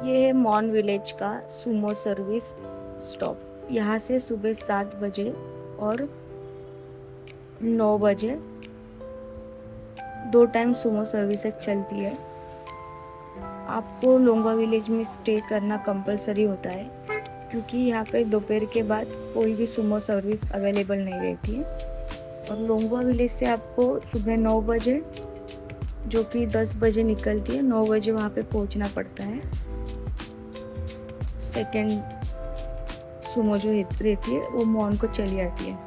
ये है मॉन विलेज का सुमो सर्विस स्टॉप। यहाँ से सुबह 7 बजे और 9 बजे 2 टाइम सुमो सर्विसेज चलती है। आपको लोंगवा विलेज में स्टे करना कंपलसरी होता है, क्योंकि यहाँ पे दोपहर के बाद कोई भी सुमो सर्विस अवेलेबल नहीं रहती है। और लोंगवा विलेज से आपको सुबह 9 बजे, जो कि 10 बजे निकलती है, 9 बजे वहाँ पे पहुँचना पड़ता है। सेकेंड सुमो जो रहती है वो मॉन को चली आती है।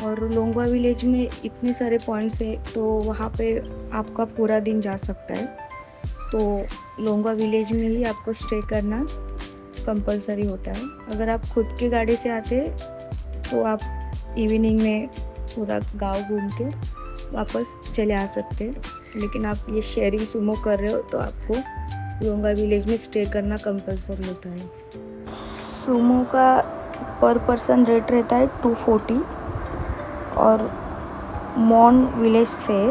और लोंगवा विलेज में इतने सारे पॉइंट्स है, तो वहाँ पे आपका पूरा दिन जा सकता है। तो लोंगवा विलेज में ही आपको स्टे करना कंपलसरी होता है। अगर आप खुद की गाड़ी से आते तो आप इवनिंग में पूरा गांव घूम के वापस चले आ सकते हैं, लेकिन आप ये शेयरिंग सुमो कर रहे हो तो आपको लोंगवा विलेज में स्टे करना कंपलसरी होता है। सुमो का पर पर्सन रेट रहता है 240 और मॉन विलेज से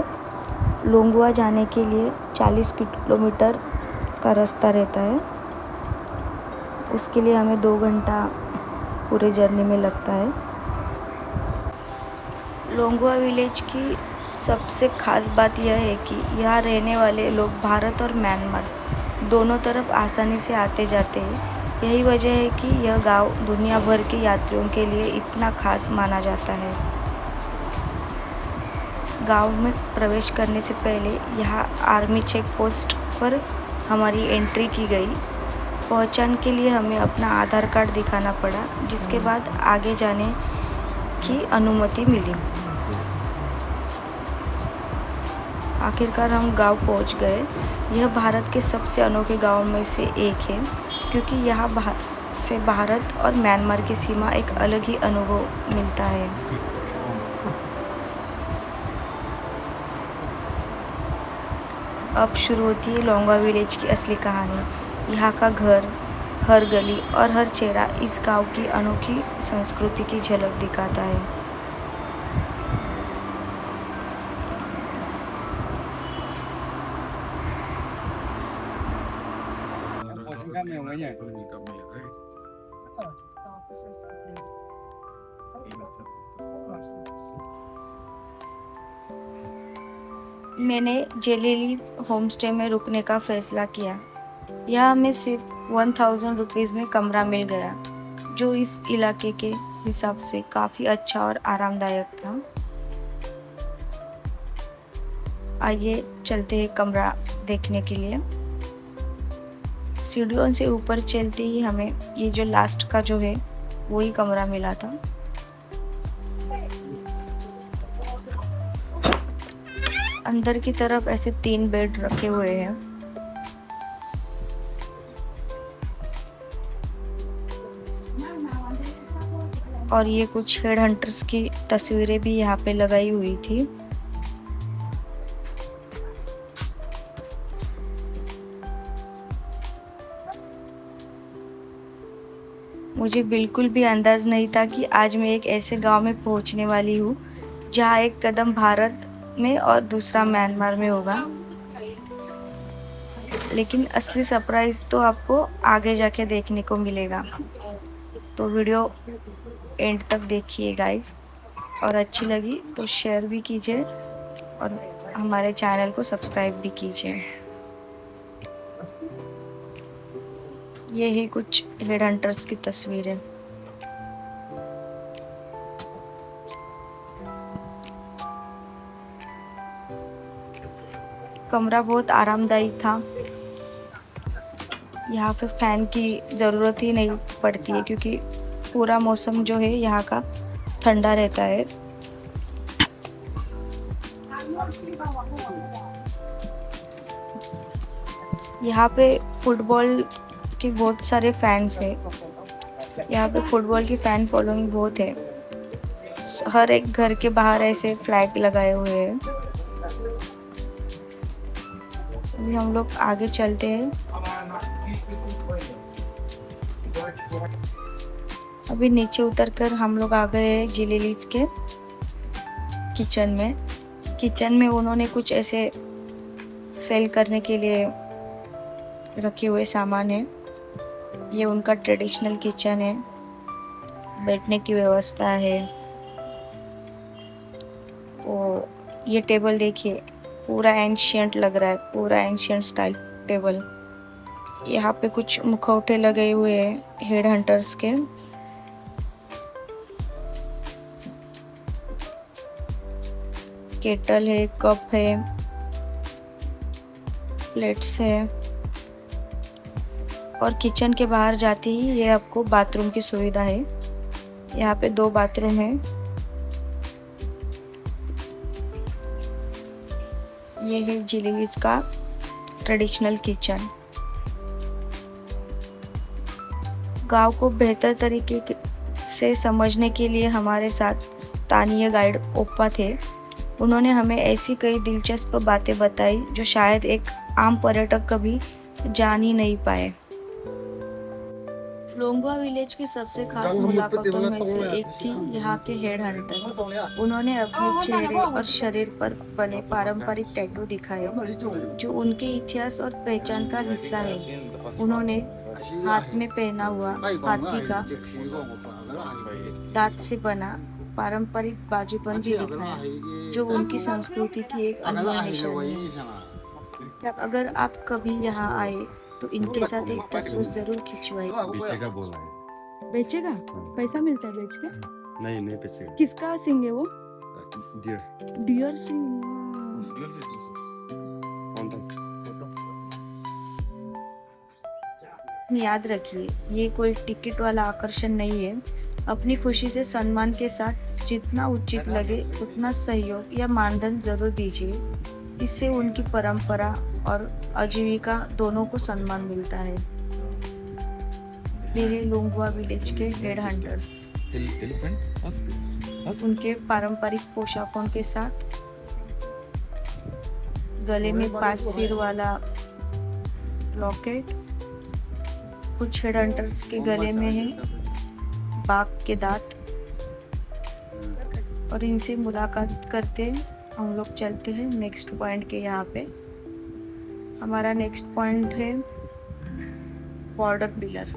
लोंगवा जाने के लिए 40 किलोमीटर का रास्ता रहता है। उसके लिए हमें 2 घंटा पूरे जर्नी में लगता है। लोंगवा विलेज की सबसे ख़ास बात यह है कि यहाँ रहने वाले लोग भारत और म्यांमार दोनों तरफ आसानी से आते जाते हैं। यही वजह है कि यह गांव दुनिया भर के यात्रियों के लिए इतना खास माना जाता है। गांव में प्रवेश करने से पहले यहाँ आर्मी चेक पोस्ट पर हमारी एंट्री की गई। पहचान के लिए हमें अपना आधार कार्ड दिखाना पड़ा, जिसके बाद आगे जाने की अनुमति मिली। आखिरकार हम गांव पहुंच गए। यह भारत के सबसे अनोखे गांव में से एक है, क्योंकि यहाँ से भारत और म्यांमार की सीमा एक अलग ही अनुभव मिलता है। अब शुरू होती है लोंगवा विलेज की असली कहानी। यहाँ का घर, हर गली और हर चेहरा इस गांव की अनोखी संस्कृति की झलक दिखाता है। मैंने जेलेली होमस्टे में रुकने का फैसला किया। यह हमें सिर्फ 1000 रुपीज़ में कमरा मिल गया, जो इस इलाके के हिसाब से काफ़ी अच्छा और आरामदायक था। आइए चलते हैं कमरा देखने के लिए। सीढ़ियों से ऊपर चलते ही हमें ये जो लास्ट का जो है वही कमरा मिला था। अंदर की तरफ ऐसे 3 बेड रखे हुए हैं। और ये कुछ हेड हंटर्स की तस्वीरें भी यहाँ पे लगाई हुई थी। मुझे बिल्कुल भी अंदाज नहीं था कि आज मैं एक ऐसे गांव में पहुंचने वाली हूँ, जहाँ एक कदम भारत में और दूसरा म्यांमार में होगा। लेकिन असली सरप्राइज तो आपको आगे जाके देखने को मिलेगा। तो वीडियो एंड तक देखिए गाइस, और अच्छी लगी तो शेयर भी कीजिए और हमारे चैनल को सब्सक्राइब भी कीजिए। ये है कुछ हेड हंटर्स की तस्वीरें। कमरा बहुत आरामदायी था। यहाँ पे फैन की ज़रूरत ही नहीं पड़ती है, क्योंकि पूरा मौसम जो है यहाँ का ठंडा रहता है। यहाँ पे फुटबॉल के बहुत सारे फैंस हैं। यहाँ पे फुटबॉल की फ़ैन फॉलोइंग बहुत है। हर एक घर के बाहर ऐसे फ्लैग लगाए हुए हैं। अभी हम लोग आगे चलते हैं। अभी नीचे उतरकर हम लोग आ गए हैं जिलेलीज के किचन में। किचन में उन्होंने कुछ ऐसे सेल करने के लिए रखे हुए सामान है। ये उनका ट्रेडिशनल किचन है, बैठने की व्यवस्था है। और ये टेबल देखिए, पूरा एंशियंट लग रहा है, पूरा एंशियंट स्टाइल टेबल। यहाँ पे कुछ मुखौटे लगे हुए हैं हेड हंटर्स के। केटल है, कप है, प्लेट्स है। और किचन के बाहर जाते ही ये आपको बाथरूम की सुविधा है। यहाँ पे 2 बाथरूम है। ये है जिलीज का ट्रेडिशनल किचन। गांव को बेहतर तरीके से समझने के लिए हमारे साथ स्थानीय गाइड ओप्पा थे। उन्होंने हमें ऐसी कई दिलचस्प बातें बताई जो शायद एक आम पर्यटक कभी जान ही नहीं पाए। लोंगवा विलेज की सबसे खास मुलाकातों में से एक थी यहाँ के हेड हंटर। उन्होंने अपने चेहरे और शरीर पर बने पारंपरिक टैटू दिखाए जो उनके इतिहास और पहचान का हिस्सा है। उन्होंने हाथ में पहना हुआ हाथी का दांत से बना पारंपरिक बाजूबंद भी दिखाया जो उनकी संस्कृति की एक अनमोल निशानी है। अगर आप कभी यहाँ आए तो इनके साथ एक तस्वीर जरूर खिंचवाइए। बेचेगा बोल रहा है। बेचेगा? पैसा मिलता है बेच के? नहीं नहीं बेचेगा। किसका सिंग है वो? डियर डियर सिंग। कौन था? याद रखिए, ये कोई टिकट वाला आकर्षण नहीं है। अपनी खुशी से सम्मान के साथ जितना उचित लगे उतना सहयोग या मानधन जरूर दीजिए। इससे उनकी परंपरा और आजीविका दोनों को सम्मान मिलता है। ये है लोंगवा विलेज के हेड हंटर्स। उनके पारंपरिक पोशाकों के साथ गले में 5 सिर वाला लॉकेट। कुछ हेड हंटर्स के गले में है बाघ के दांत। और इनसे मुलाकात करते हम लोग चलते हैं नेक्स्ट पॉइंट के। यहाँ पे हमारा नेक्स्ट पॉइंट है बॉर्डर पिलर।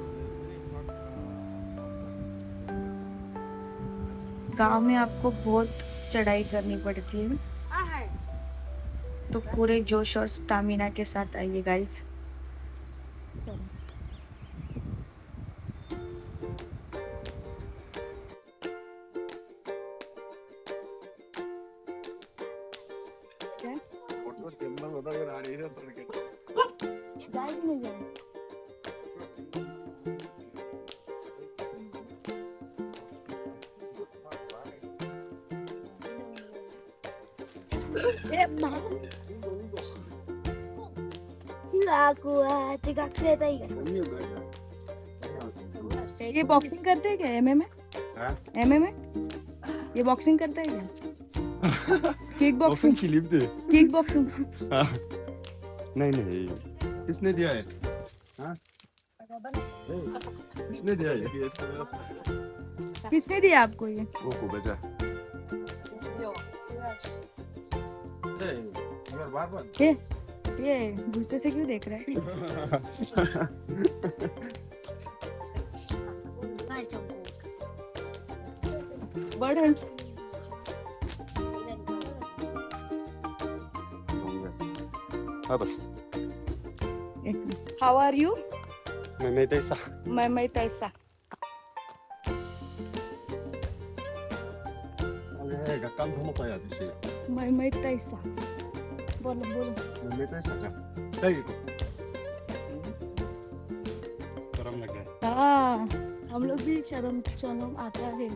गांव में आपको बहुत चढ़ाई करनी पड़ती है, तो पूरे जोश और स्टामिना के साथ आइए गाइस। ये बॉक्सिंग करते हैं क्या? एमएमए? एमएमए? ये बॉक्सिंग करता है क्या? Kick boxing? Kick boxing? नहीं नहीं किसने दिया है? हाँ? किसने दिया है? किसने दिया आपको ये? वो को बेटा। ये गुस्से से क्यों देख रहा है? Bird Hunt. हाँ बस। How are you? मैं तैसा। मैं तैसा। अरे गक्काम थोड़ा पाया दिसे। मैं तैसा। बोलो। मैं तैसा क्या? नहीं को। शर्म लग गया। हाँ, हम लोग भी शर्म आता है।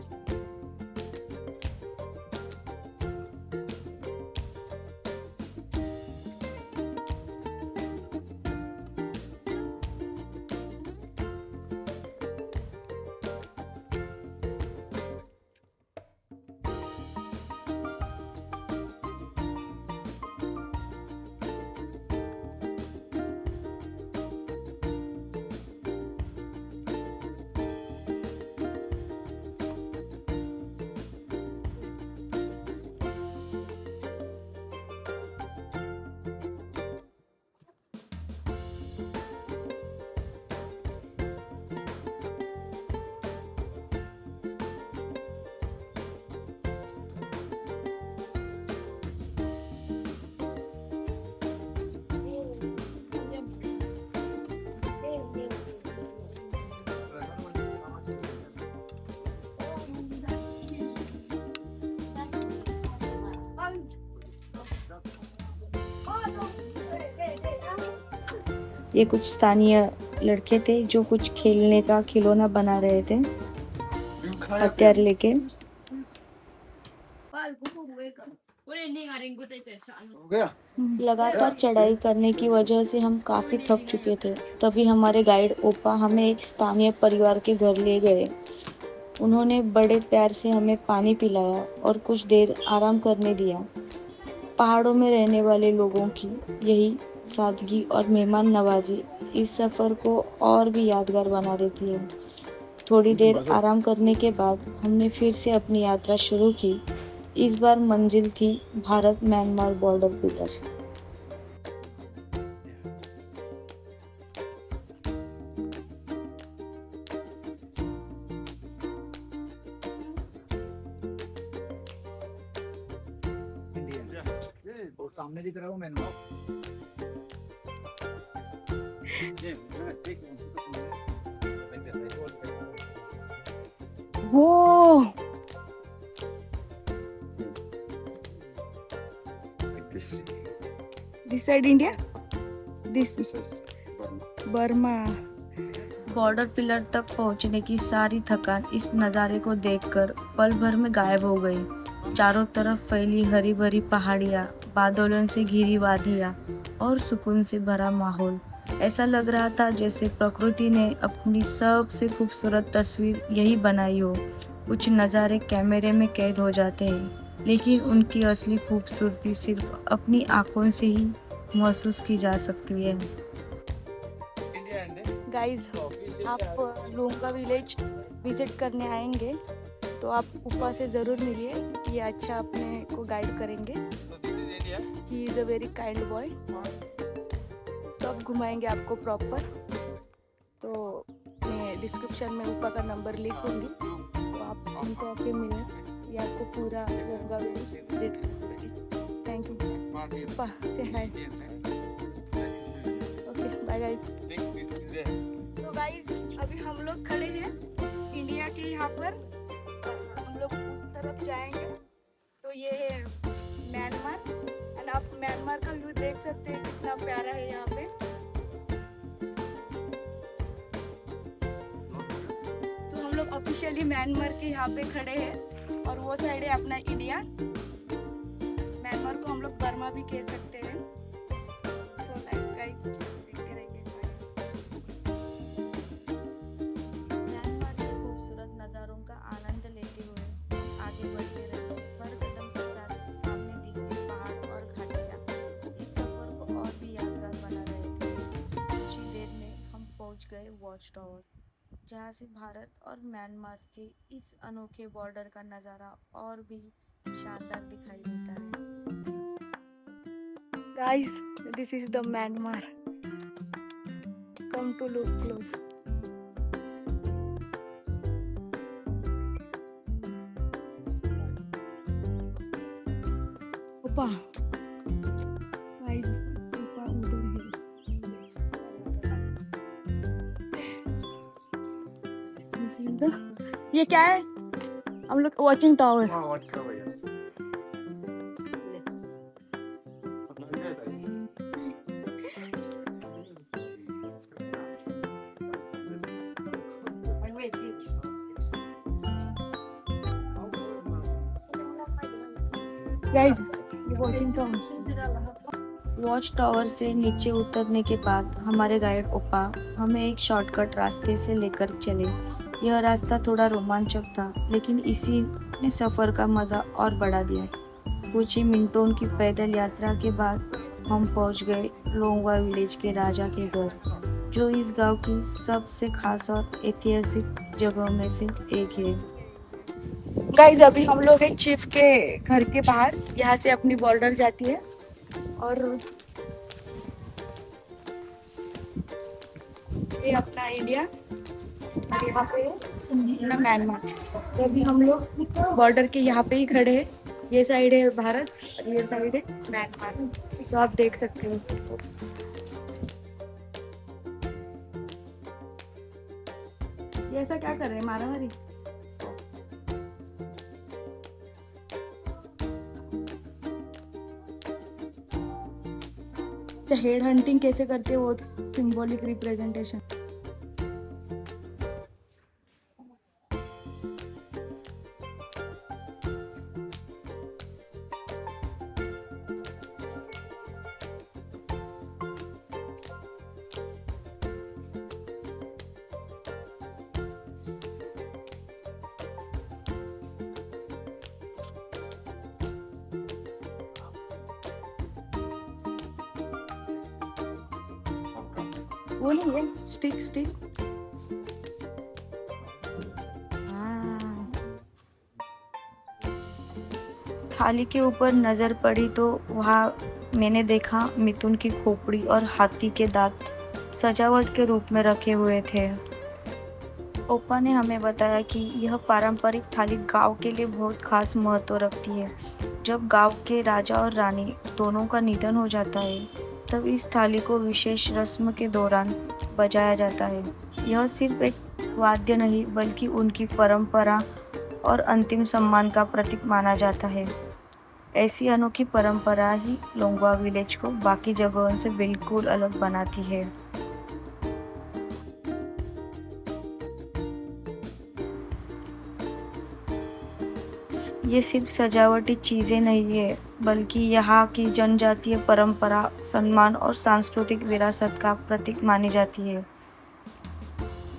ये कुछ स्थानीय लड़के थे जो कुछ खेलने का खिलौना बना रहे थे हथियार लेके। हो गया लगातार चढ़ाई करने की वजह से हम काफ़ी थक चुके थे। तभी हमारे गाइड ओपा हमें एक स्थानीय परिवार के घर ले गए। उन्होंने बड़े प्यार से हमें पानी पिलाया और कुछ देर आराम करने दिया। पहाड़ों में रहने वाले लोगों की यही सादगी और मेहमान नवाजी इस सफ़र को और भी यादगार बना देती है। थोड़ी देर आराम करने के बाद हमने फिर से अपनी यात्रा शुरू की। इस बार मंजिल थी भारत म्यांमार बॉर्डर पिलर। और सामने दिख रहा हूँ मैंने वो like this. This side India, this This is Burma. Burma. Border pillar तक पहुंचने की सारी थकान इस नज़ारे को देखकर पल भर में गायब हो गई। चारों तरफ फैली हरी भरी पहाड़ियाँ, बादलों से घिरी वादियाँ और सुकून से भरा माहौल। ऐसा लग रहा था जैसे प्रकृति ने अपनी सबसे खूबसूरत तस्वीर यही बनाई हो। कुछ नज़ारे कैमरे में कैद हो जाते हैं, लेकिन उनकी असली खूबसूरती सिर्फ अपनी आंखों से ही महसूस की जा सकती है। गाइस, आप लोंगा विलेज विजिट करने आएंगे तो आप ऊपर से ज़रूर मिलिए। ये अच्छा अपने को गाइड करेंगे। ही is a very kind boy. सब घुमाएंगे आपको प्रॉपर। तो मैं डिस्क्रिप्शन में ऊपर का नंबर लिख दूँगी, तो आप उनको आके मिलें। ये आपको पूरा लोंगा विलेज विजिट करेंगे। Thank you. ऊपा से हाय। Okay bye guys. तो गाइस, अभी हम लोग खड़े हैं इंडिया के यहाँ पर। हम लोग उस तरफ जाएंगे तो ये है म्यांमार। एंड आप म्यांमार का व्यू देख सकते हैं, कितना प्यारा है यहाँ पे। सो हम लोग ऑफिशियली म्यांमार के यहाँ पे खड़े हैं और वो साइड है अपना इंडिया। म्यांमार को हम लोग बर्मा भी कह सकते हैं। सो गाइस, देखते रहिए। म्यांमार के खूबसूरत नज़ारों का आनंद लेते हुए आगे बढ़ते रहे। हर कदम के साथ सामने दिखते पहाड़ और घाटियाँ इस सफर को और भी यादगार बना रहे थे। कुछ ही देर में हम पहुंच गए वॉच टावर, जहां से भारत और म्यांमार के इस अनोखे बॉर्डर का नज़ारा और भी शानदार दिखाई देता है। Guys, this is the Myanmar. Come to look close. ओपा गाइस, ओपा उधर है। ये क्या है? हम लोग वॉचिंग टावर। हाँ watch करो भैया। गाइस, ये वॉचिंग टावर। वॉच टावर से नीचे उतरने के बाद हमारे गाइड ओपा हमें एक शॉर्टकट रास्ते से लेकर चले। यह रास्ता थोड़ा रोमांचक था, लेकिन इसी ने सफ़र का मज़ा और बढ़ा दिया। कुछ ही मिनटों की पैदल यात्रा के बाद हम पहुंच गए लोंगवा विलेज के राजा के घर, जो इस गांव की सबसे खास और ऐतिहासिक जगहों में से एक है। गाइस, अभी हम लोग हैं चीफ के घर के बाहर। यहाँ से अपनी बॉर्डर जाती है और ये अपना इंडिया और यहाँ पे अपना म्यांमार। तो अभी हम लोग बॉर्डर के यहाँ पे ही खड़े हैं। ये साइड है भारत और ये साइड है म्यांमार, तो आप देख सकते हो। ये ऐसा क्या कर रहे हैं, मारामारी? हेड हंटिंग कैसे करते हैं वो सिंबॉलिक रिप्रेजेंटेशन। वो नहीं है स्टिक स्टिक। थाली के ऊपर नजर पड़ी तो वहाँ मैंने देखा मिथुन की खोपड़ी और हाथी के दांत सजावट के रूप में रखे हुए थे। ओपा ने हमें बताया कि यह पारंपरिक थाली गांव के लिए बहुत खास महत्व रखती है। जब गांव के राजा और रानी दोनों का निधन हो जाता है तब इस थाली को विशेष रस्म के दौरान बजाया जाता है। यह सिर्फ एक वाद्य नहीं बल्कि उनकी परंपरा और अंतिम सम्मान का प्रतीक माना जाता है। ऐसी अनोखी परंपरा ही लोंगवा विलेज को बाकी जगहों से बिल्कुल अलग बनाती है। ये सिर्फ सजावटी चीजें नहीं है बल्कि यहाँ की जनजातीय परंपरा, सम्मान और सांस्कृतिक विरासत का प्रतीक मानी जाती है।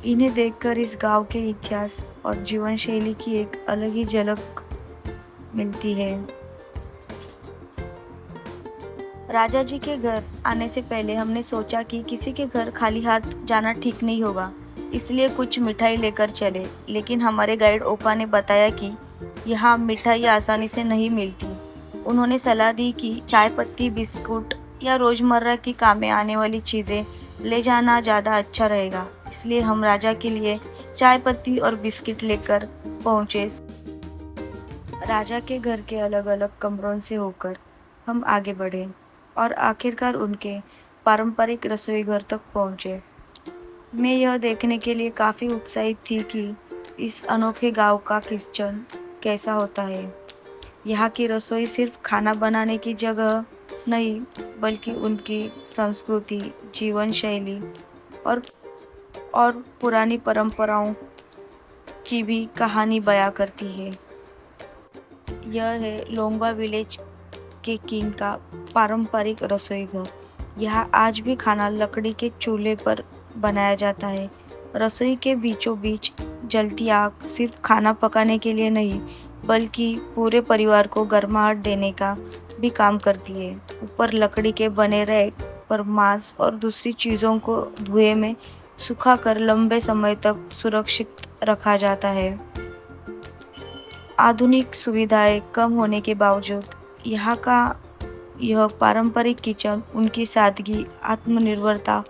इन्हें देखकर इस गांव के इतिहास और जीवन शैली की एक अलग ही झलक मिलती है। राजा जी के घर आने से पहले हमने सोचा कि किसी के घर खाली हाथ जाना ठीक नहीं होगा, इसलिए कुछ मिठाई लेकर चले। लेकिन हमारे गाइड ओपा ने बताया कि यहाँ मिठाई आसानी से नहीं मिलती। उन्होंने सलाह दी कि चाय पत्ती, बिस्कुट या रोजमर्रा की काम में आने वाली चीज़ें ले जाना ज़्यादा अच्छा रहेगा। इसलिए हम राजा के लिए चाय पत्ती और बिस्किट लेकर पहुँचे। राजा के घर के अलग अलग कमरों से होकर हम आगे बढ़े और आखिरकार उनके पारंपरिक रसोई घर तक पहुँचे। मैं यह देखने के लिए काफ़ी उत्साहित थी कि इस अनोखे गांव का किचन कैसा होता है। यहाँ की रसोई सिर्फ खाना बनाने की जगह नहीं बल्कि उनकी संस्कृति, जीवन शैली और पुरानी परंपराओं की भी कहानी बयां करती है। यह है लोंगवा विलेज के किंग का पारंपरिक रसोई घर। यहाँ आज भी खाना लकड़ी के चूल्हे पर बनाया जाता है। रसोई के बीचों बीच जलती आग सिर्फ खाना पकाने के लिए नहीं बल्कि पूरे परिवार को गर्माहट देने का भी काम करती है। ऊपर लकड़ी के बने रैक पर मांस और दूसरी चीज़ों को धुएं में सुखाकर लंबे समय तक सुरक्षित रखा जाता है। आधुनिक सुविधाएं कम होने के बावजूद यहाँ का यह पारंपरिक किचन उनकी सादगी, आत्मनिर्भरता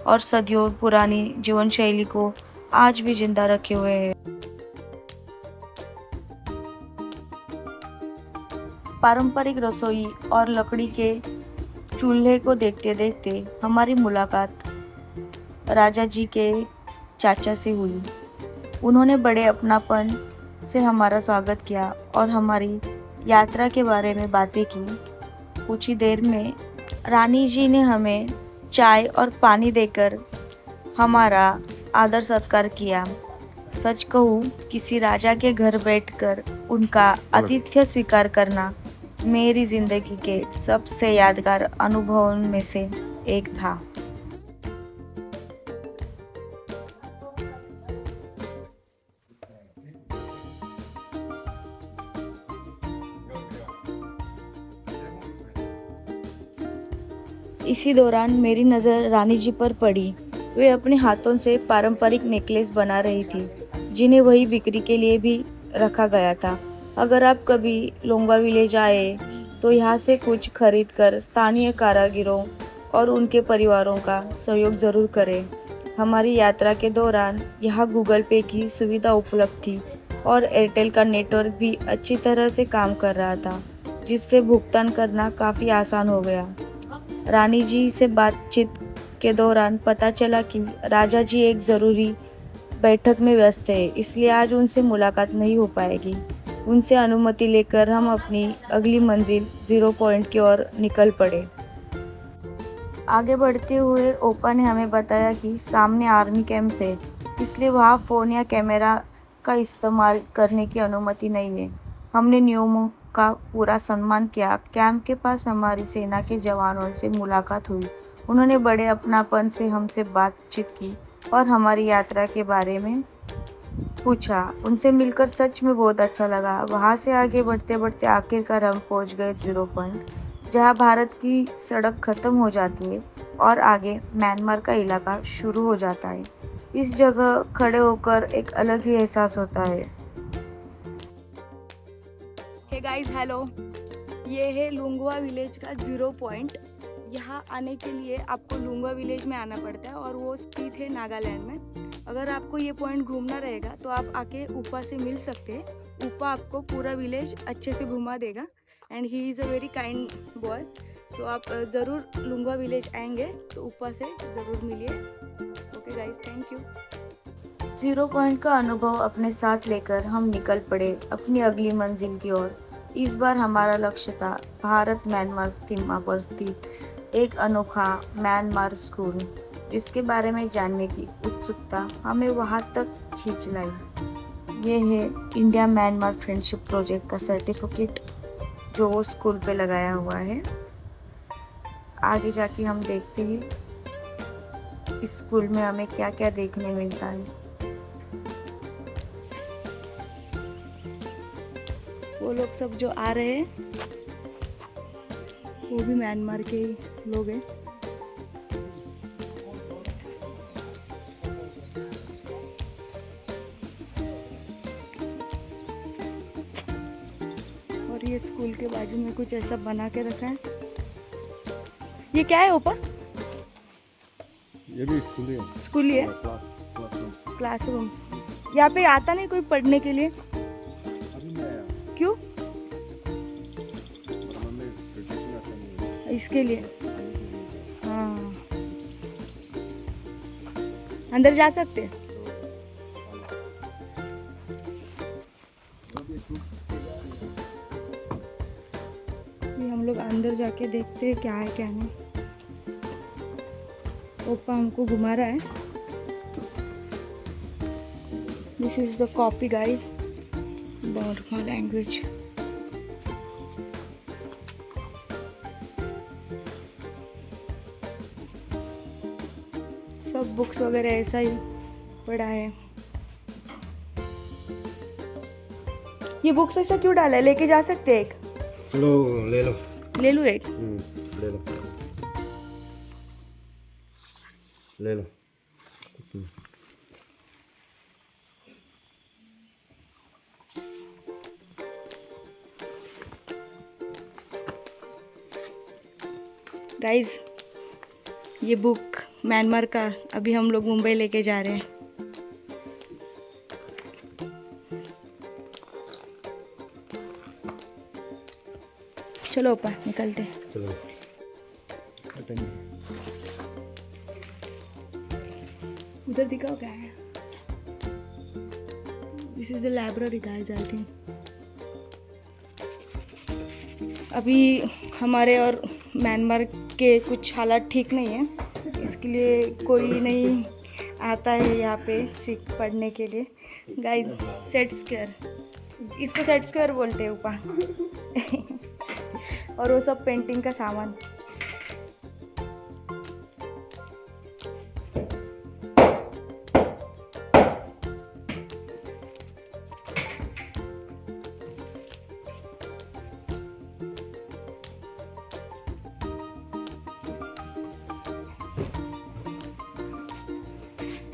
और सदियों पुरानी जीवन शैली को आज भी जिंदा रखे हुए है। पारंपरिक रसोई और लकड़ी के चूल्हे को देखते देखते हमारी मुलाकात राजा जी के चाचा से हुई। उन्होंने बड़े अपनापन से हमारा स्वागत किया और हमारी यात्रा के बारे में बातें की। कुछ ही देर में रानी जी ने हमें चाय और पानी देकर हमारा आदर सत्कार किया। सच कहूँ, किसी राजा के घर बैठकर उनका आतिथ्य स्वीकार करना मेरी जिंदगी के सबसे यादगार अनुभवों में से एक था। इसी दौरान मेरी नज़र रानी जी पर पड़ी। वे अपने हाथों से पारंपरिक नेकलेस बना रही थी जिन्हें वही बिक्री के लिए भी रखा गया था। अगर आप कभी लोंगवा विलेज आए तो यहाँ से कुछ खरीद कर स्थानीय कारीगरों और उनके परिवारों का सहयोग ज़रूर करें। हमारी यात्रा के दौरान यहाँ गूगल पे की सुविधा उपलब्ध थी और एयरटेल का नेटवर्क भी अच्छी तरह से काम कर रहा था, जिससे भुगतान करना काफ़ी आसान हो गया। रानी जी से बातचीत के दौरान पता चला कि राजा जी एक ज़रूरी बैठक में व्यस्त है, इसलिए आज उनसे मुलाकात नहीं हो पाएगी। उनसे अनुमति लेकर हम अपनी अगली मंजिल 0 पॉइंट की ओर निकल पड़े। आगे बढ़ते हुए ओपा ने हमें बताया कि सामने आर्मी कैंप है, इसलिए वहाँ फ़ोन या कैमरा का इस्तेमाल करने की अनुमति नहीं है। हमने नियमों का पूरा सम्मान किया। कैंप के पास हमारी सेना के जवानों से मुलाकात हुई। उन्होंने बड़े अपनापन से हमसे बातचीत की और हमारी यात्रा के बारे में पूछा। उनसे मिलकर सच में बहुत अच्छा लगा। वहाँ से आगे बढ़ते बढ़ते आखिरकार हम पहुँच गए 0 पॉइंट, जहाँ भारत की सड़क खत्म हो जाती है और आगे म्यांमार का इलाका शुरू हो जाता है। इस जगह खड़े होकर एक अलग ही एहसास होता है। Hey guys, hello. ये है लुंगवा विलेज का 0 पॉइंट। यहाँ आने के लिए आपको लुंगवा विलेज में आना पड़ता है और वो स्थित है नागालैंड में। अगर आपको ये पॉइंट घूमना रहेगा तो आप आके ऊपा से मिल सकते हैं। ऊपा आपको पूरा विलेज अच्छे से घुमा देगा and he is a very kind boy. So आप ज़रूर लुंगवा विलेज आएंगे तो ऊपा से ज़रूर मिलिए। Okay guys, thank you. 0 point का अनुभव अपने साथ लेकर हम निकल पड़े अपनी अगली मंजिल की ओर। इस बार हमारा लक्ष्य था भारत म्यांमार सीमा पर स्थित एक अनोखा म्यांमार स्कूल, जिसके बारे में जानने की उत्सुकता हमें वहाँ तक खींच लाई। ये है इंडिया म्यांमार फ्रेंडशिप प्रोजेक्ट का सर्टिफिकेट जो वो स्कूल पे लगाया हुआ है। आगे जाके हम देखते हैं इस स्कूल में हमें क्या क्या देखने मिलता है। वो लोग सब जो आ रहे हैं वो भी म्यांमार के ही लोग हैं। और ये स्कूल के बाजू में कुछ ऐसा बना के रखा है। ये क्या है ओपा? ये भी स्कूल है। स्कूल ही है, क्लासरूम। यहाँ पे आता नहीं कोई पढ़ने के लिए? अभी मैं आया, क्यों? पर हमें प्रिपरेशन आता नहीं है। इसके लिए? हाँ, अंदर जा सकते हैं? ये हम लोग अंदर जाके देखते हैं क्या है क्या नहीं। ओपा हमको घुमा रहा है। This is the copy guys, Burma language. सब बुक्स वगैरह ऐसा ही पड़ा है। ये बुक्स ऐसा क्यों डाला है? लेके जा सकते हैं एक? चलो ले लो। ले लूँ एक? ले लो, ले लो। गाइज, ये बुक म्यांमार का अभी हम लोग मुंबई लेके जा रहे हैं। चलो ओपा निकलते हैं। चलो। उधर दिखाओ क्या है? This is the library guys, I think. अभी हमारे और म्यांमार के कुछ हालात ठीक नहीं है, इसके लिए कोई नहीं आता है यहाँ पे सीख पढ़ने के लिए। गाइज, सेट स्क्वायर, इसको सेट स्क्वायर बोलते हैं ऊपर। और वो सब पेंटिंग का सामान।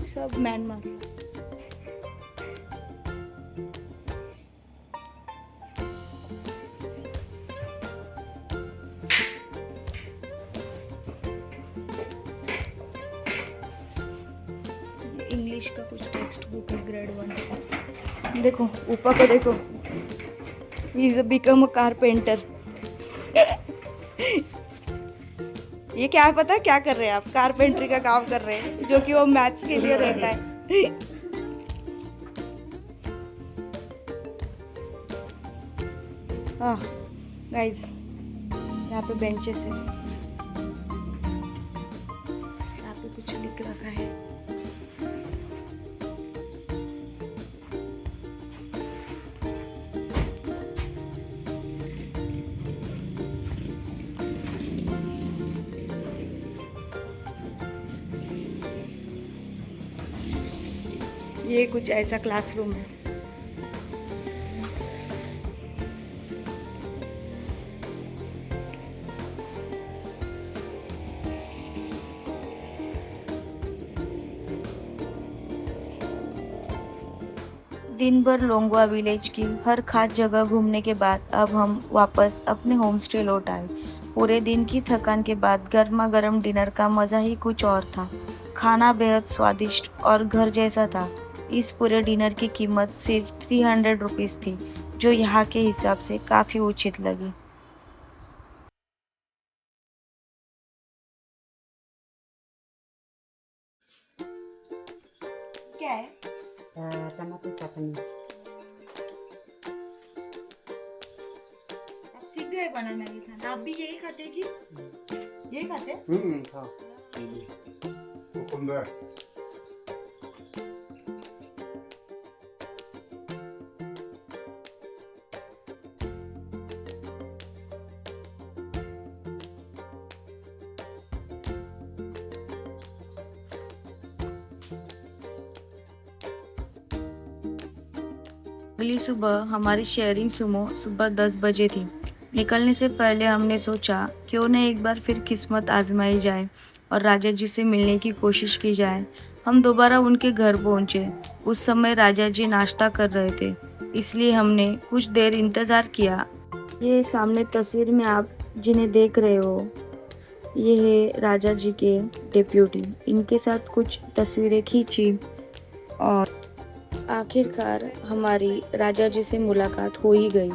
सब म्यांमार। इंग्लिश का कुछ टेक्स्ट बुक है, ग्रेड 1। देखो ऊपर को देखो, he is become a carpenter. ये क्या पता है क्या कर रहे हैं आप? कारपेंट्री का काम कर रहे हैं, जो कि वो मैथ्स के लिए रहता है। गाइस, यहाँ पे बेंचेस है। ये कुछ ऐसा क्लासरूम है। दिन भर लोंगवा विलेज की हर खास जगह घूमने के बाद अब हम वापस अपने होम स्टे लौट आए। पूरे दिन की थकान के बाद गर्मा गर्म डिनर का मज़ा ही कुछ और था। खाना बेहद स्वादिष्ट और घर जैसा था। इस पूरे डिनर की कीमत सिर्फ 300 रुपीज़ थी, जो यहाँ के हिसाब से काफ़ी उचित लगी। क्या है? टमाटर चटनी। आप सीख गए बनाना ये खाना? आप भी यही खाते कि यही खाते? हाँ चुकंदर अगली सुबह हमारी शेयरिंग सुमो सुबह 10 बजे थी। निकलने से पहले हमने सोचा क्यों न एक बार फिर किस्मत आजमाई जाए और राजा जी से मिलने की कोशिश की जाए। हम दोबारा उनके घर पहुंचे। उस समय राजा जी नाश्ता कर रहे थे, इसलिए हमने कुछ देर इंतज़ार किया। ये सामने तस्वीर में आप जिन्हें देख रहे हो, ये है राजा जी के डिप्यूटी। इनके साथ कुछ तस्वीरें खींची और आखिरकार हमारी राजा जी से मुलाकात हो ही गई।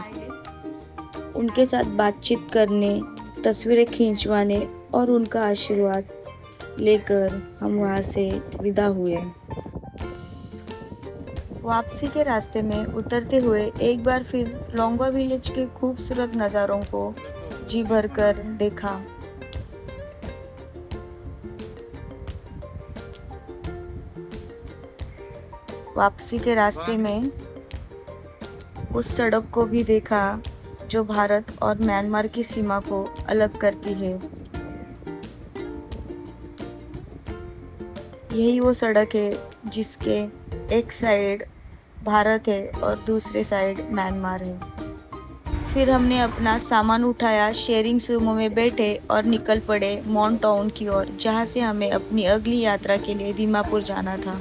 उनके साथ बातचीत करने, तस्वीरें खींचवाने और उनका आशीर्वाद लेकर हम वहाँ से विदा हुए। वापसी के रास्ते में उतरते हुए एक बार फिर लोंगवा विलेज के खूबसूरत नज़ारों को जी भरकर देखा। वापसी के रास्ते में उस सड़क को भी देखा जो भारत और म्यांमार की सीमा को अलग करती है। यही वो सड़क है जिसके एक साइड भारत है और दूसरे साइड म्यांमार है। फिर हमने अपना सामान उठाया, शेयरिंग सुमो में बैठे और निकल पड़े मॉन टाउन की ओर, जहाँ से हमें अपनी अगली यात्रा के लिए दीमापुर जाना था।